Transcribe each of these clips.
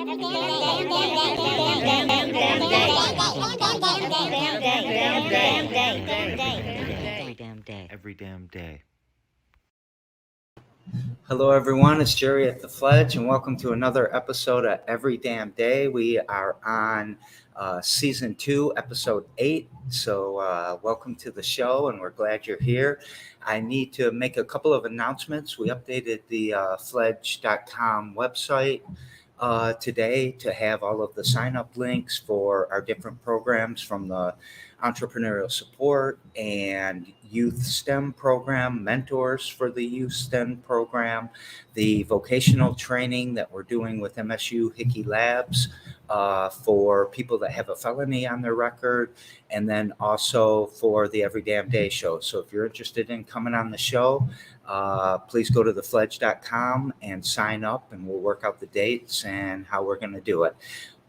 Every damn day. Hello, everyone. It's Jerry at the Fledge, and welcome to another episode of Every Damn Day. We are on season 2, episode 8. So, welcome to the show, and we're glad you're here. I need to make a couple of announcements. We updated the fledge.com website today to have all of the sign-up links for our different programs, from the entrepreneurial support and youth STEM program, mentors for the youth STEM program, the vocational training that we're doing with MSU Hickey Labs for people that have a felony on their record, and then also for the Every Damn Day show. So if you're interested in coming on the show, please go to thefledge.com and sign up, and we'll work out the dates and how we're going to do it.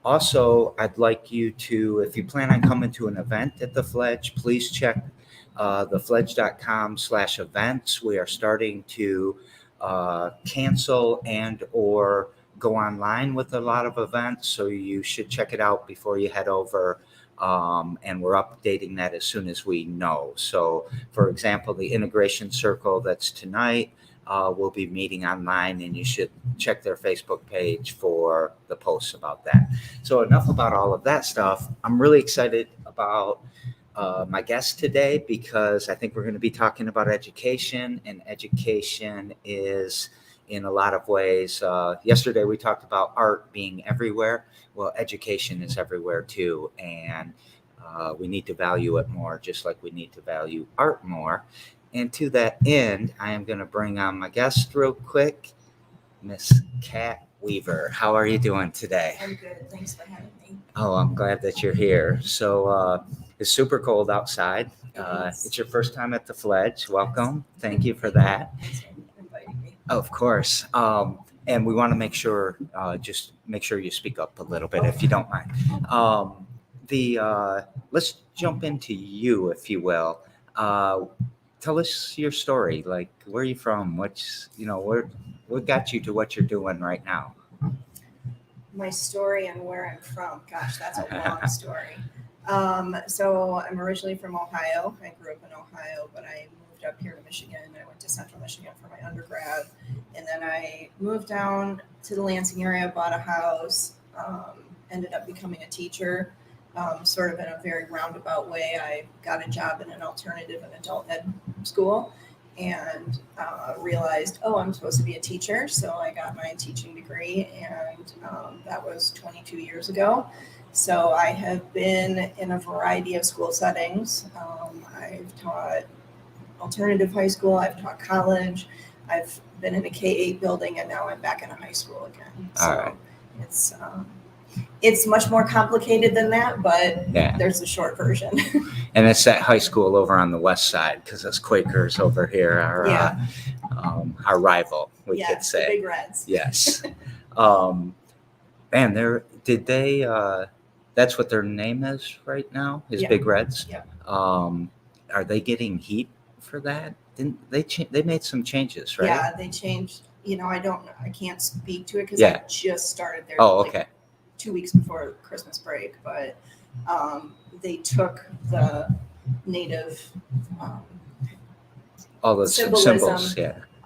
Also, I'd like you to, if you plan on coming to an event at the Fledge, please check thefledge.com/events. We are starting to cancel and or go online with a lot of events, so you should check it out before you head over. And we're updating that as soon as we know. So, for example, the integration circle that's tonight, we'll be meeting online, and you should check their Facebook page for the posts about that. So enough about all of that stuff. I'm really excited about my guest today, because I think we're going to be talking about education, and education is in a lot of ways. Yesterday we talked about art being everywhere. Well, education is everywhere too, and we need to value it more, just like we need to value art more. And to that end, I am going to bring on my guest real quick, Miss Kat Weaver. How are you doing today? I'm good. Thanks for having me. Oh, I'm glad that you're here. So it's super cold outside. It's your first time at the Fledge. Welcome. Thank you for that. Thanks for inviting me. Of course. And we want to make sure, just make sure you speak up a little bit, if you don't mind. Let's jump into you, if you will. Tell us your story. Like, where are you from? What got you to what you're doing right now? My story and where I'm from. Gosh, that's a long story. So I'm originally from Ohio. I grew up in Ohio, but I moved up here to Michigan. I went to Central Michigan for my undergrad. And then I moved down to the Lansing area, bought a house, ended up becoming a teacher. Sort of in a very roundabout way. I got a job in an alternative and adult ed school, and realized, I'm supposed to be a teacher. So I got my teaching degree, and that was 22 years ago. So I have been in a variety of school settings. I've taught alternative high school, I've taught college, I've been in a K-8 building, and now I'm back in a high school again. So all right. It's much more complicated than that, but There's a short version. And it's that high school over on the west side, because us Quakers over here are our rival, we could say. The Big Reds. Yes. That's what their name is right now, is Big Reds? Yeah. Are they getting heat for that? Didn't they made some changes, right? Yeah, they changed. I can't speak to it because I just started there. Oh, okay. 2 weeks before Christmas break, but they took the native all the symbols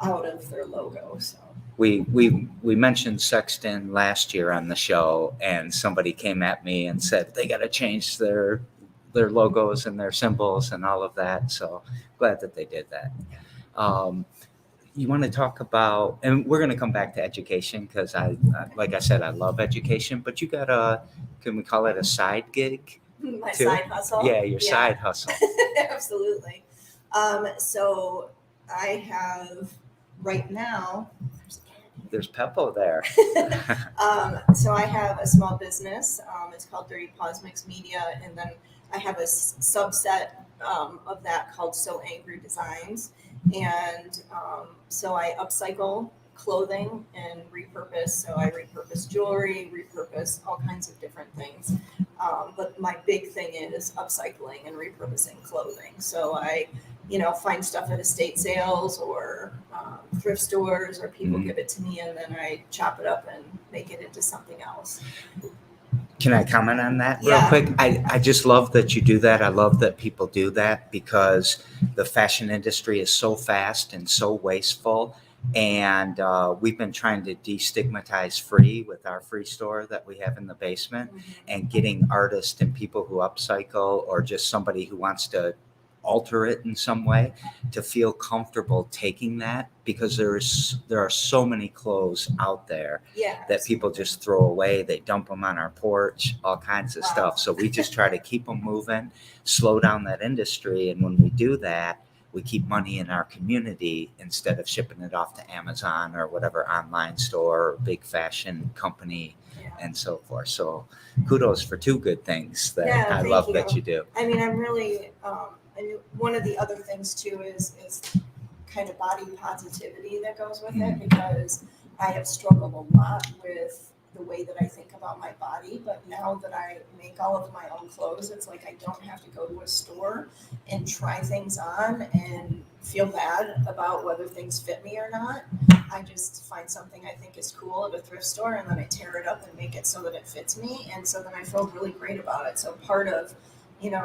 out of their logo. So we mentioned Sexton last year on the show, and somebody came at me and said they got to change their logos and their symbols and all of that. So glad that they did that. You want to talk about, and we're going to come back to education, because like I said, I love education, but you got can we call it a side gig? My side hustle? Yeah, your side hustle. Absolutely. So I have right now, there's Peppo there. So I have a small business. It's called Dirty Paws Mix Media. And then I have a subset of that called So Angry Designs. And so I upcycle clothing and repurpose. So I repurpose jewelry, repurpose all kinds of different things. But my big thing is upcycling and repurposing clothing. So I find stuff at estate sales or thrift stores, or people Mhm. give it to me and then I chop it up and make it into something else. Can I comment on that real Yeah. quick? I just love that you do that. I love that people do that because the fashion industry is so fast and so wasteful. And we've been trying to destigmatize free with our free store that we have in the basement, and getting artists and people who upcycle, or just somebody who wants to alter it in some way, to feel comfortable taking that, because there are so many clothes out there Yeah. that people just throw away. They dump them on our porch, all kinds of Wow. stuff. So we just try to keep them moving, slow down that industry. And when we do that, we keep money in our community instead of shipping it off to Amazon or whatever online store or big fashion company Yeah. and so forth. So kudos for two good things that Yeah, I thank love you. that you do. I mean, I'm really, and one of the other things too is kind of body positivity that goes with it, because I have struggled a lot with the way that I think about my body. But now that I make all of my own clothes, it's like I don't have to go to a store and try things on and feel bad about whether things fit me or not. I just find something I think is cool at a thrift store, and then I tear it up and make it so that it fits me. And so then I feel really great about it. So part of,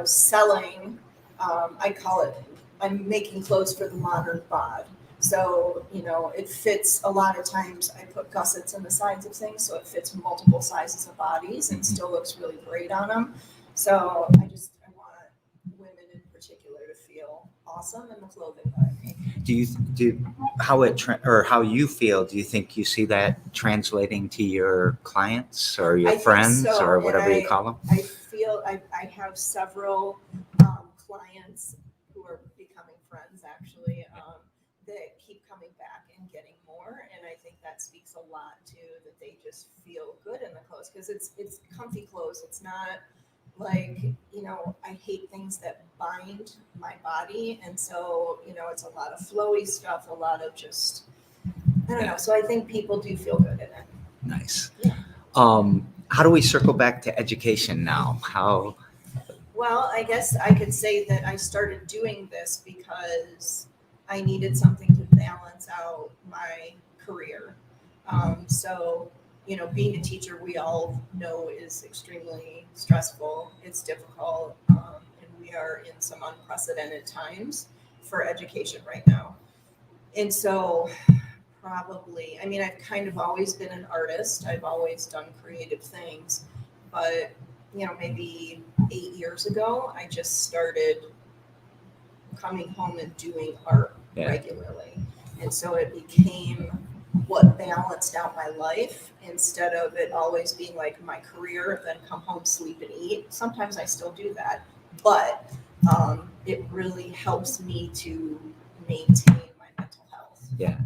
selling, I call it, I'm making clothes for the modern bod. So, it fits a lot of times. I put gussets in the sides of things so it fits multiple sizes of bodies and still looks really great on them. So I want women in particular to feel awesome in the clothing that I make. How you feel? Do you think you see that translating to your clients or your I think friends so, or and whatever you call them? I feel I have several clients who are becoming friends actually, that keep coming back and getting more, and I think that speaks a lot to that they just feel good in the clothes, because it's comfy clothes. It's not like, I hate things that bind my body, and so it's a lot of flowy stuff, a lot of just, I don't know. So I think people do feel good in it. Nice. Yeah. How do we circle back to education now? Well, I guess I could say that I started doing this because I needed something to balance out my career. So, being a teacher, we all know, is extremely stressful. It's difficult, and we are in some unprecedented times for education right now. And so, probably, I've kind of always been an artist. I've always done creative things, but maybe 8 years ago, I just started coming home and doing art regularly. And so it became what balanced out my life, instead of it always being like my career, then come home, sleep, and eat. Sometimes I still do that, but it really helps me to maintain my mental health. Yeah,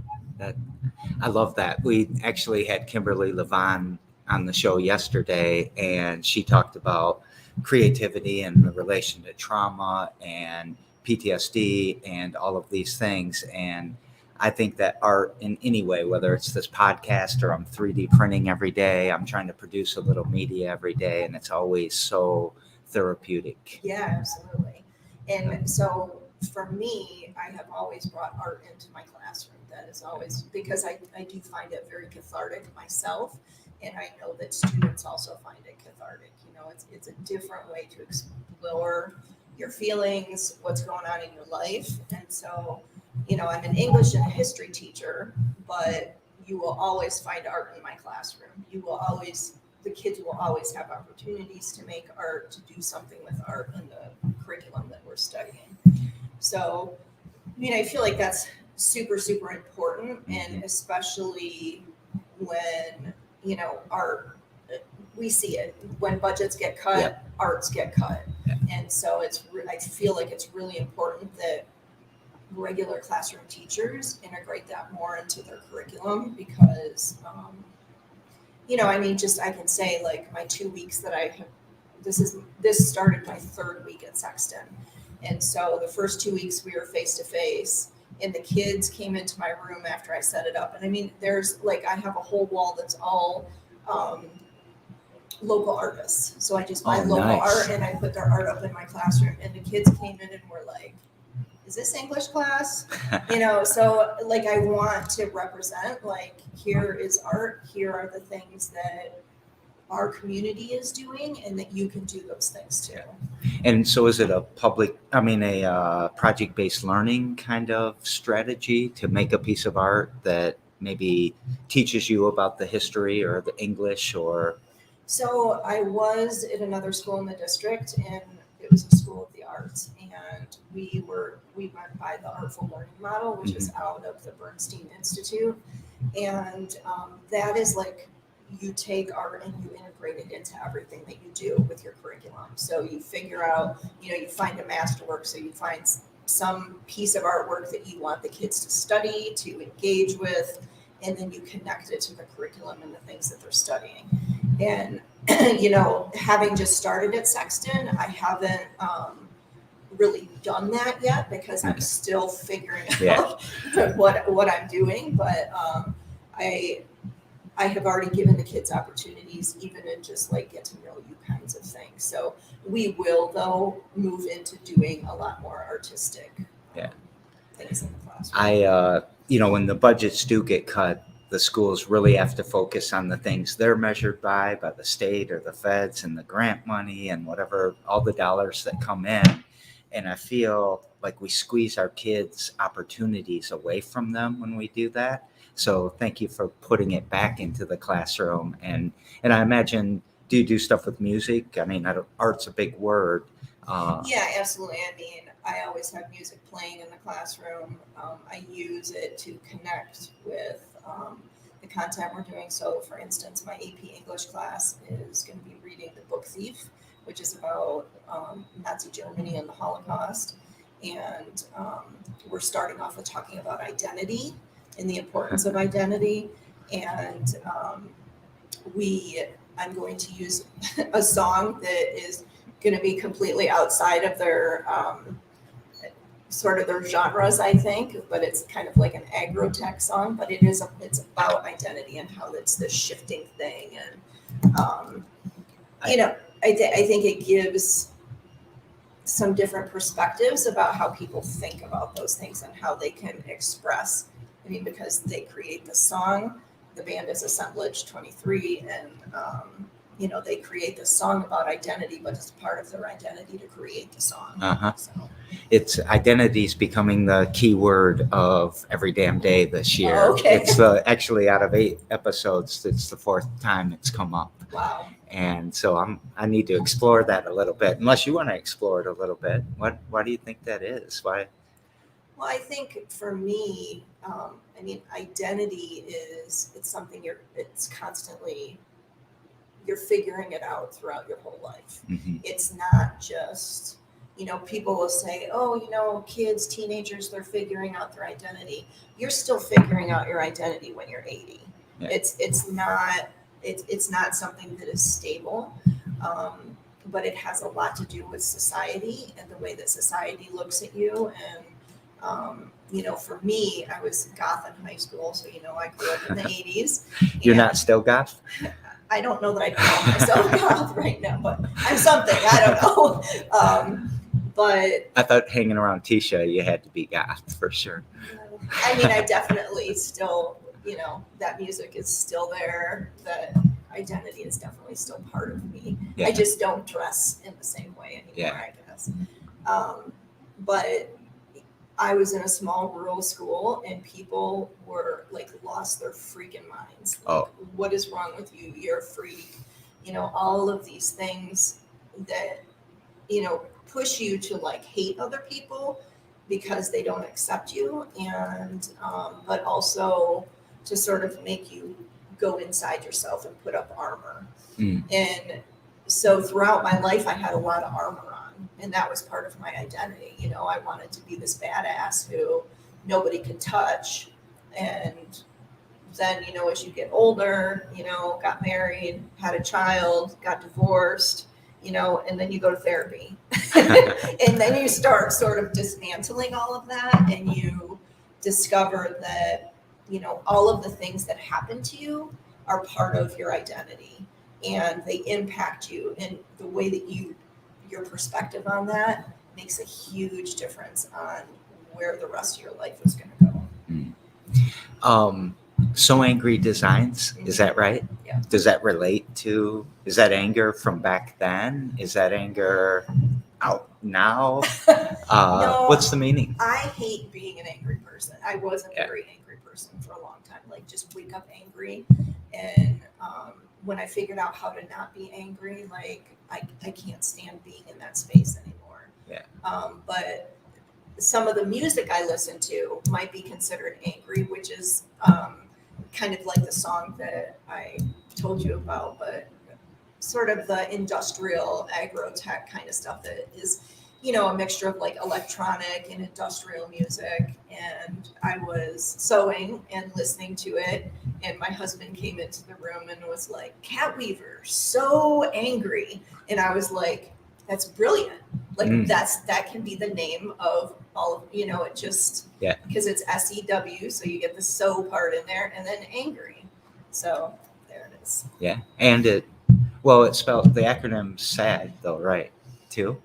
I love that. We actually had Kimberly Levon on the show yesterday, and she talked about creativity and the relation to trauma and PTSD and all of these things. And I think that art in any way, whether it's this podcast or I'm 3D printing every day, I'm trying to produce a little media every day, and it's always so therapeutic. Yeah, absolutely. And so for me, I have always brought art into my classroom. That is always, because I do find it very cathartic myself. And I know that students also find it cathartic. It's a different way to explore your feelings, what's going on in your life. And so, I'm an English and a history teacher, but you will always find art in my classroom. The kids will always have opportunities to make art, to do something with art in the curriculum that we're studying. So, I feel like that's super, super important. And especially when, art, we see it when budgets get cut, arts get cut. And so I feel like it's really important that regular classroom teachers integrate that more into their curriculum, because, I can say, like, my 2 weeks that I have, this started my third week at Sexton. And so the first 2 weeks we were face to face, and the kids came into my room after I set it up. And there's I have a whole wall that's all local artists. So I just buy local art and I put their art up in my classroom. And the kids came in and were like, is this English class? So like I want to represent, like, here is art, here are the things that our community is doing, and that you can do those things too. And so is it a project-based learning kind of strategy to make a piece of art that maybe teaches you about the history or the English or? So I was at another school in the district, and it was a school of the arts, and we went by the Artful Learning Model, which is out of the Bernstein Institute, and that is like, you take art and you integrate it into everything that you do with your curriculum. So you figure out, you find a masterwork, so you find some piece of artwork that you want the kids to study, to engage with, and then you connect it to the curriculum and the things that they're studying. And, having just started at Sexton, I haven't really done that yet, because I'm still figuring out what I'm doing. But I have already given the kids opportunities, even in just like get to know you kinds of things. So we will, though, move into doing a lot more artistic things in the classroom. When the budgets do get cut, the schools really have to focus on the things they're measured by the state or the feds and the grant money and whatever, all the dollars that come in. And I feel like we squeeze our kids' opportunities away from them when we do that. So thank you for putting it back into the classroom. And I imagine, do you do stuff with music? I mean, art's a big word. Yeah, absolutely. I mean, I always have music playing in the classroom. I use it to connect with the content we're doing. So for instance, my AP English class is going to be reading The Book Thief, which is about Nazi Germany and the Holocaust. And we're starting off with talking about identity and the importance of identity. And I'm going to use a song that is going to be completely outside of their sort of their genres, I think, but it's kind of like an agro-tech song, but it's about identity and how it's this shifting thing. And, I think it gives some different perspectives about how people think about those things and how they can express. I mean, because they create the song, the band is Assemblage 23, and, they create this song about identity, but it's part of their identity to create the song. So. It's identity's becoming the key word of Every Damn Day this year. Oh, okay. It's actually out of 8 episodes, it's the 4th time it's come up. Wow. And so I need to explore that a little bit. Unless you want to explore it a little bit. Why do you think that is? Why? Well, I think for me, identity it's something it's constantly, you're figuring it out throughout your whole life. Mm-hmm. It's not just, people will say, kids, teenagers, they're figuring out their identity. You're still figuring out your identity when you're 80. Yeah. It's not something that is stable, but it has a lot to do with society and the way that society looks at you. And, for me, I was goth in high school, so, I grew up in the 80s. You're not still goth? I don't know that I call myself goth right now, but I'm something. I don't know. But I thought hanging around Tisha, you had to be goth for sure. I definitely still, that music is still there. That identity is definitely still part of me. Yeah. I just don't dress in the same way anymore, I guess. But I was in a small rural school, and people were like lost their freaking minds. Like, what is wrong with you? You're a freak. All of these things that, push you to like hate other people because they don't accept you, and but also to sort of make you go inside yourself and put up armor. And so throughout my life, I had a lot of armor on, and that was part of my identity. I wanted to be this badass who nobody could touch. And then, as you get older, got married, had a child, got divorced, and then you go to therapy. And then you start sort of dismantling all of that, and you discover that, all of the things that happen to you are part of your identity, and they impact you, and the way that your perspective on that makes a huge difference on where the rest of your life was going to go. So Angry Designs, is that right? Yeah. Does that relate to, is that anger from back then? Is that anger out now? No, What's the meaning? I hate being an angry person. I was a Yeah. very angry person for a long time, like just wake up angry. And when I figured out how to not be angry, like I can't stand being in that space anymore. Yeah. But some of the music I listen to might be considered angry, which is kind of like the song that I told you about, but sort of the industrial agro-tech kind of stuff that is, a mixture of like electronic and industrial music. And I was sewing and listening to it, and my husband came into the room and was like, "Cat Weaver, so angry." And I was like, "That's brilliant. Like that can be the name of all of, it just, because it's SEW, so you get the sew part in there, and then angry. So there it is. Yeah. And it's spelled, the acronym SAD though, right? Too.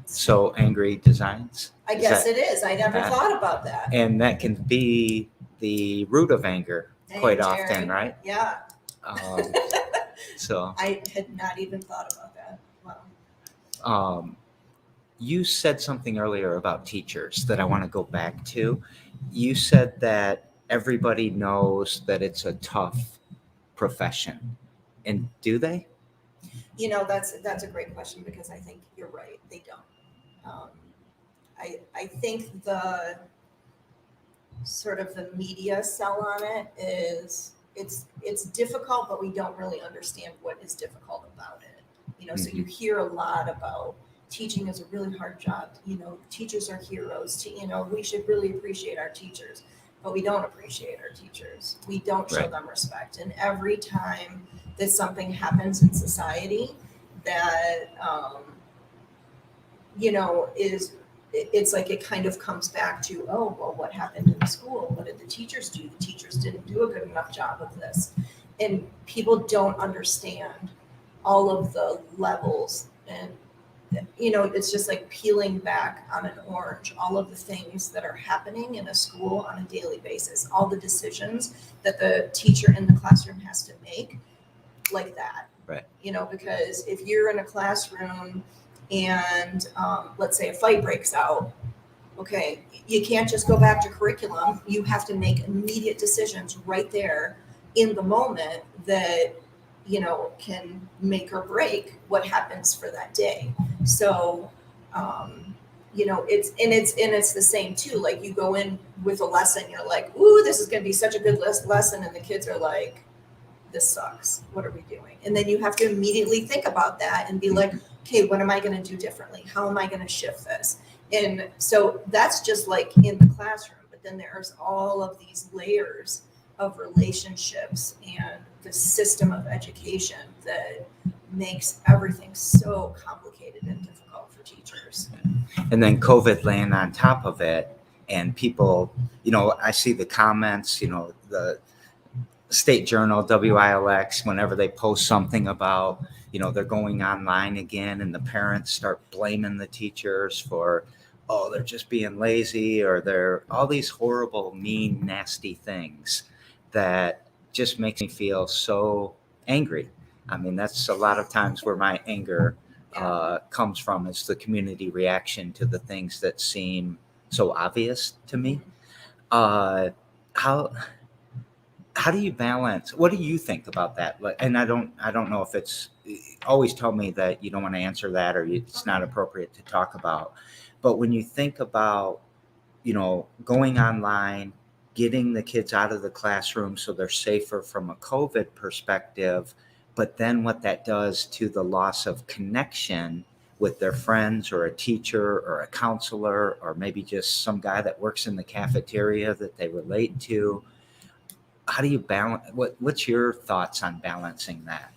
So Angry Designs. I guess it is. I never thought about that. And that can be the root of anger quite often, right? Yeah. So I had not even thought about that. Wow. You said something earlier about teachers that I want to go back to. You said that everybody knows that it's a tough profession. And do they? That's a great question, because I think you're right. They don't. I think the sort of the media sell on it is it's difficult, but we don't really understand what is difficult about it. So you hear a lot about teaching is a really hard job. Teachers are heroes. We should really appreciate our teachers, but we don't appreciate our teachers. We don't show them respect. And every time that something happens in society that, it's like it kind of comes back to, oh, well, what happened in the school? What did the teachers do? The teachers didn't do a good enough job of this. And people don't understand all of the levels. And, it's just like peeling back on an orange, all of the things that are happening in a school on a daily basis, all the decisions that the teacher in the classroom has to make, like that. Right. Because if you're in a classroom and let's say a fight breaks out, okay, you can't just go back to curriculum. You have to make immediate decisions right there in the moment that, can make or break what happens for that day. So, it's the same too. Like you go in with a lesson, you're like, ooh, this is going to be such a good lesson. And the kids are like, this sucks. What are we doing? And then you have to immediately think about that and be like, okay, what am I going to do differently? How am I going to shift this? And so that's just like in the classroom, but then there's all of these layers of relationships and the system of education that makes everything so complicated and difficult for teachers. And then COVID laying on top of it, and people, I see the comments, the State Journal, WILX, whenever they post something about, they're going online again, and the parents start blaming the teachers for, oh, they're just being lazy, or they're all these horrible, mean, nasty things that just makes me feel so angry. I mean, that's a lot of times where my anger comes from, is the community reaction to the things that seem so obvious to me. How do you balance? What do you think about that? And I don't know if it's, always tell me that you don't want to answer that, or it's not appropriate to talk about. But when you think about, going online, getting the kids out of the classroom so they're safer from a COVID perspective, but then what that does to the loss of connection with their friends or a teacher or a counselor, or maybe just some guy that works in the cafeteria that they relate to. How do you balance? What's your thoughts on balancing that?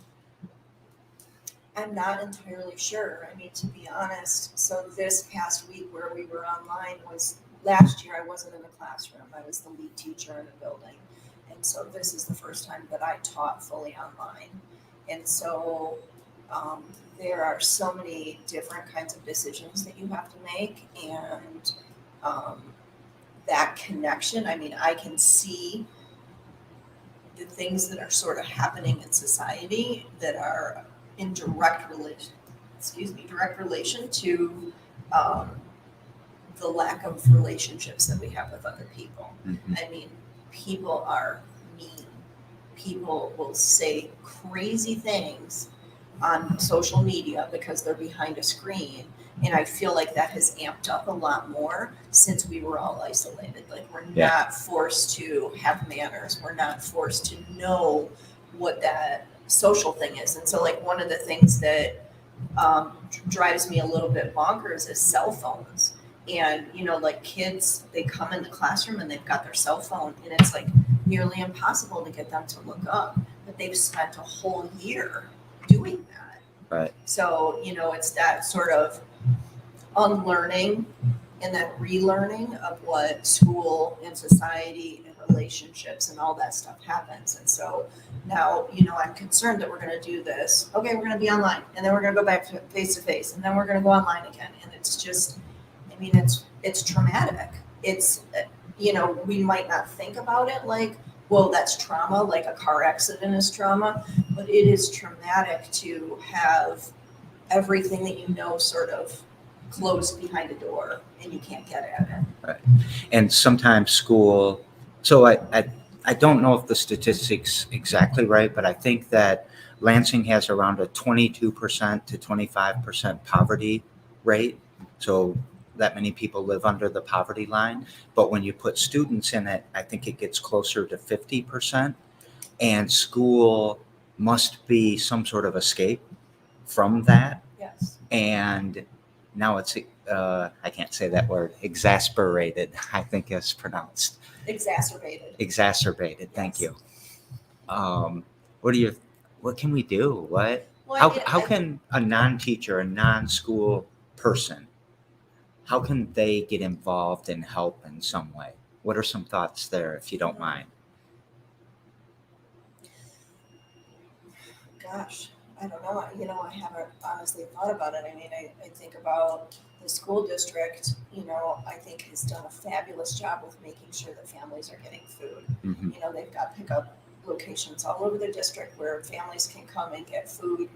I'm not entirely sure. I mean, to be honest, so this past week where we were online was last year. I wasn't in the classroom. I was the lead teacher in a building. And so this is the first time that I taught fully online. And so there are so many different kinds of decisions that you have to make. And that connection. I mean, I can see the things that are sort of happening in society that are in direct relation to the lack of relationships that we have with other people. Mhm. I mean, people are mean. People will say crazy things on social media because they're behind a screen. And I feel like that has amped up a lot more since we were all isolated. Like, we're Yeah. not forced to have manners. We're not forced to know what that social thing is. And so, like, one of the things that drives me a little bit bonkers is cell phones. And, like, kids, they come in the classroom and they've got their cell phone, and it's like nearly impossible to get them to look up. But they've spent a whole year doing that. Right. So, it's that sort of unlearning and then relearning of what school and society and relationships and all that stuff happens. And so now, I'm concerned that we're going to do this. Okay, we're going to be online, and then we're going to go back to face to face, and then we're going to go online again. And it's just, I mean, it's traumatic. It's, we might not think about it like, well, that's trauma, like a car accident is trauma, but it is traumatic to have everything that sort of closed behind a door and you can't get at it. Right. And sometimes school, so I don't know if the statistics exactly right, but I think that Lansing has around a 22% to 25% poverty rate. So that many people live under the poverty line. But when you put students in it, I think it gets closer to 50%. And school must be some sort of escape from that. Yes. And now it's, I can't say that word, exasperated, I think is pronounced. Exacerbated, thank Yes. you. What can we do? Well, How can a non-teacher, a non-school person, how can they get involved and help in some way? What are some thoughts there, if you don't mind? Gosh, I don't know. I haven't honestly thought about it. I mean, I think about the school district, I think has done a fabulous job with making sure that families are getting food. Mhm. They've got pickup locations all over the district where families can come and get food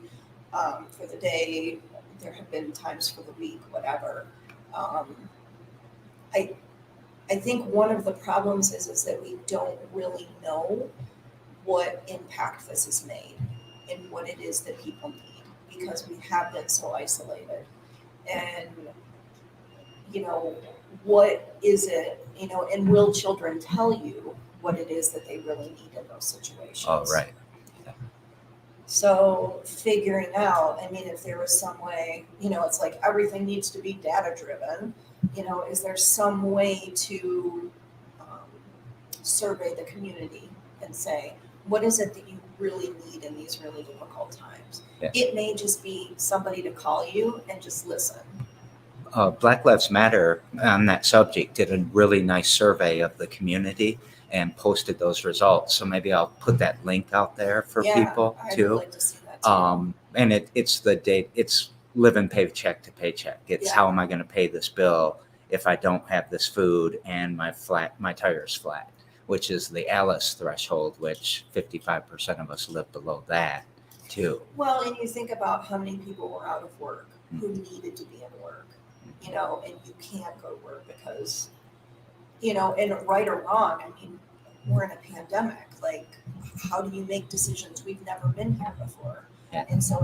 for the day. There have been times for the week, whatever. I think one of the problems is that we don't really know what impact this has made and what it is that people need, because we have been so isolated. And, what is it, and will children tell you what it is that they really need in those situations? Oh, right. So figuring out, I mean, if there was some way, it's like everything needs to be data driven, is there some way to survey the community and say, what is it that you really need in these really difficult times? Yeah. It may just be somebody to call you and just listen. Black Lives Matter on that subject did a really nice survey of the community and posted those results. So maybe I'll put that link out there for people I'd too. like to see that too. And it's living paycheck to paycheck. It's Yeah. how am I going to pay this bill if I don't have this food and my tire's flat, which is the Alice threshold, which 55% of us live below that too. Well, and you think about how many people were out of work who needed to be in work, and you can't go to work because, and right or wrong, I mean, we're in a pandemic. Like, how do you make decisions? We've never been here before. Yeah. And so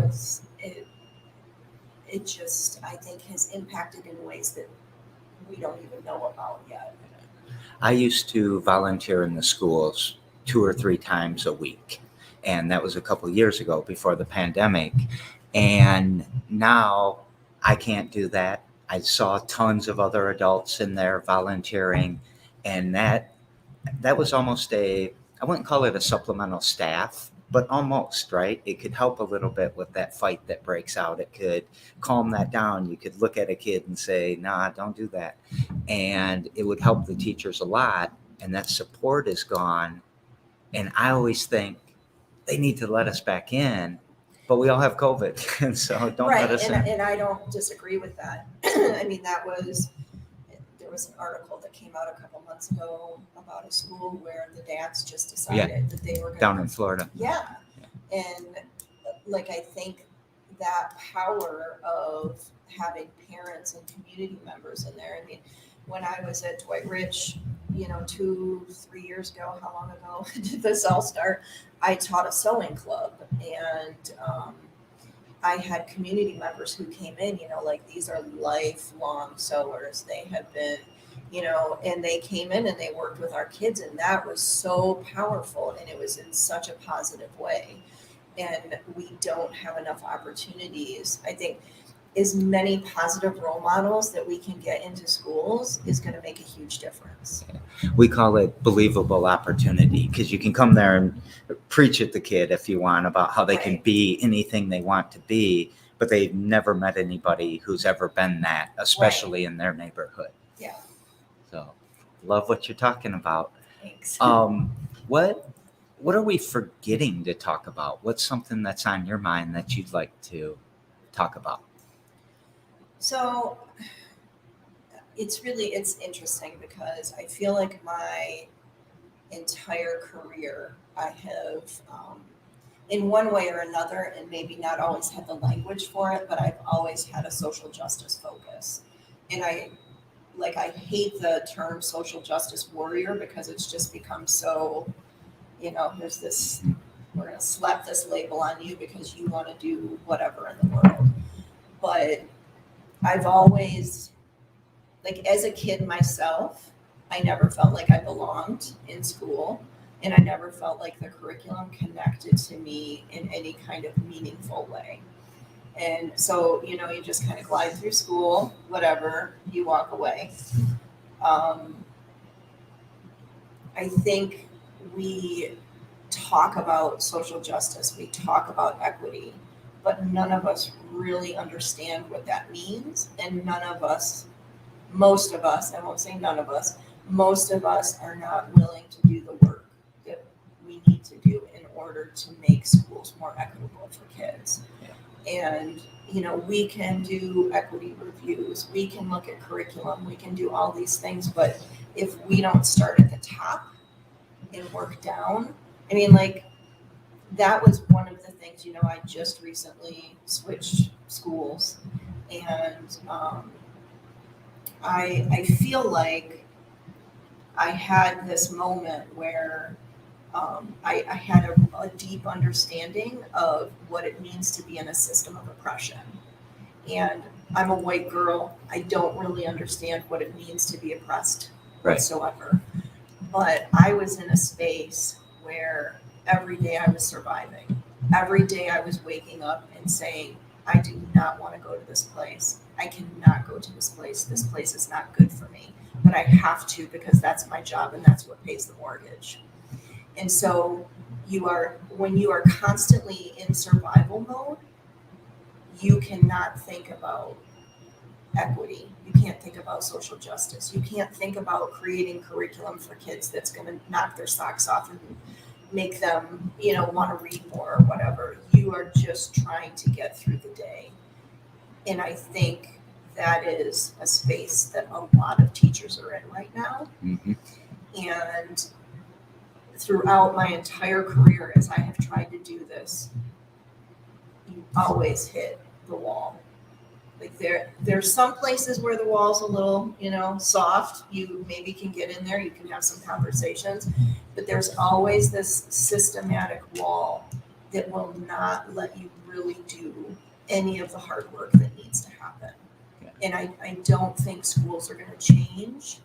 it just, I think, has impacted in ways that we don't even know about yet. I used to volunteer in the schools 2 or 3 times a week. And that was a couple of years ago before the pandemic. And now I can't do that. I saw tons of other adults in there volunteering. And that was almost I wouldn't call it a supplemental staff, but almost, right? It could help a little bit with that fight that breaks out. It could calm that down. You could look at a kid and say, nah, don't do that. And it would help the teachers a lot. And that support is gone. And I always think they need to let us back in, but we all have COVID. And so don't let us in. And I don't disagree with that. I mean, there was was an article that came out a couple months ago about a school where the dads just decided that they were going Down in Florida. Yeah. And like, I think that power of having parents and community members in there. I mean, when I was at Dwight Rich, 2-3 years ago, how long ago did this all start? I taught a sewing club, and I had community members who came in, like, these are lifelong sewers. They have been, and they came in and they worked with our kids, and that was so powerful, and it was in such a positive way. And we don't have enough opportunities. I think as many positive role models that we can get into schools is going to make a huge difference. We call it believable opportunity, because you can come there and preach at the kid if you want about how they can be anything they want to be, but they've never met anybody who's ever been that, especially in their neighborhood. Yeah. So love what you're talking about. Thanks. What are we forgetting to talk about? What's something that's on your mind that you'd like to talk about? So it's interesting, because I feel like my entire career, I have, in one way or another, and maybe not always had the language for it, but I've always had a social justice focus. And I hate the term social justice warrior, because it's just become so, there's this, we're going to slap this label on you because you want to do whatever in the world. But I've always, as a kid myself, I never felt like I belonged in school, and I never felt like the curriculum connected to me in any kind of meaningful way. And so, you just kind of glide through school, whatever, you walk away. I think we talk about social justice, we talk about equity, but none of us really understand what that means. And most of us, I won't say none of us, most of us are not willing to do the work that we need to do in order to make schools more equitable for kids. And, we can do equity reviews, we can look at curriculum, we can do all these things, but if we don't start at the top and work down, that was one of the things, I just recently switched schools, and I feel like I had this moment where I had a deep understanding of what it means to be in a system of oppression. And I'm a white girl. I don't really understand what it means to be oppressed whatsoever. But I was in a space where every day I was surviving. Every day I was waking up and saying, I do not want to go to this place. I cannot go to this place. This place is not good for me. But I have to, because that's my job and that's what pays the mortgage. And so when you are constantly in survival mode, you cannot think about equity. You can't think about social justice. You can't think about creating curriculum for kids that's going to knock their socks off and make them, want to read more or whatever. You are just trying to get through the day. And I think that is a space that a lot of teachers are in right now. Mm-hmm. And throughout my entire career, as I have tried to do this, you always hit the wall. There's some places where the wall's a little, soft. You maybe can get in there, you can have some conversations, but there's always this systematic wall that will not let you really do any of the hard work that needs to happen. Yeah. And I don't think schools are going to change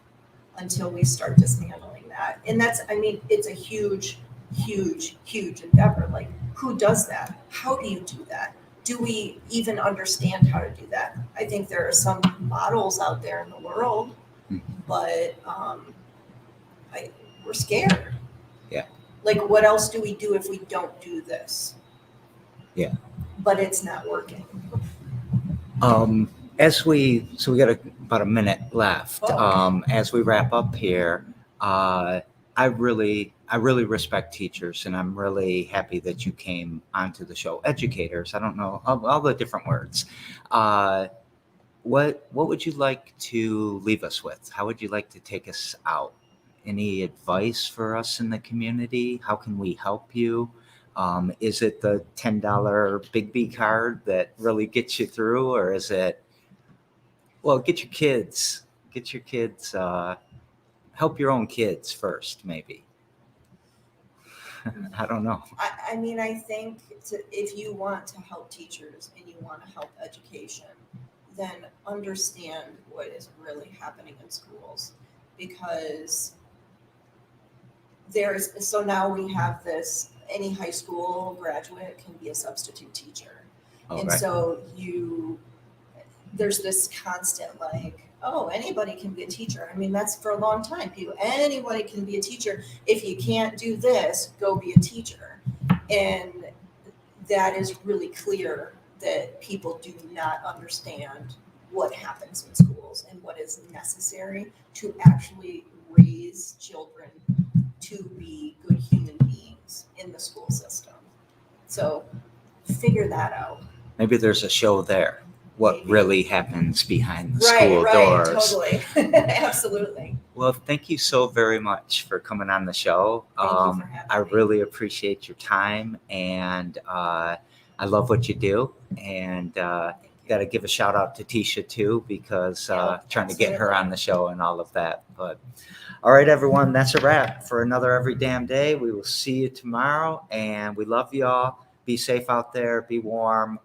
until we start dismantling that. And it's a huge, huge, huge endeavor. Who does that? How do you do that? Do we even understand how to do that? I think there are some models out there in the world, but we're scared. Yeah. What else do we do if we don't do this? Yeah. But it's not working. So we got about a minute left. Oh. As we wrap up here, I really respect teachers, and I'm really happy that you came onto the show. Educators, I don't know all the different words. what would you like to leave us with? How would you like to take us out? Any advice for us in the community? How can we help you? Is it the $10 Big B card that really gets you through, or is it, well, get your kids, help your own kids first, maybe. I don't know. I mean, I think if you want to help teachers and you want to help education, then understand what is really happening in schools, because so now we have this, any high school graduate can be a substitute teacher. Oh, And right. so there's this constant like, oh, anybody can be a teacher. I mean, that's for a long time. Anybody can be a teacher. If you can't do this, go be a teacher. And that is really clear that people do not understand what happens in schools and what is necessary to actually raise children to be good human beings in the school system. So figure that out. Maybe there's a show there. What Maybe. Really happens behind the school Right, doors. totally. Absolutely. Well, thank you so very much for coming on the show. Thank you for having I me. really appreciate your time, and I love what you do. And got to give a shout out to Tisha too, because trying to get her absolutely. on the show and all of that. But all right, everyone, that's a wrap for another Every Damn Day. We will see you tomorrow, and we love y'all. Be safe out there. Be warm.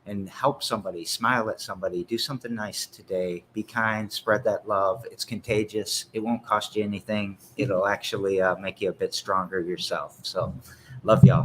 And help somebody, smile at somebody, do something nice today. Be kind, spread that love. It's contagious. It won't cost you anything. It'll actually make you a bit stronger yourself. So love y'all.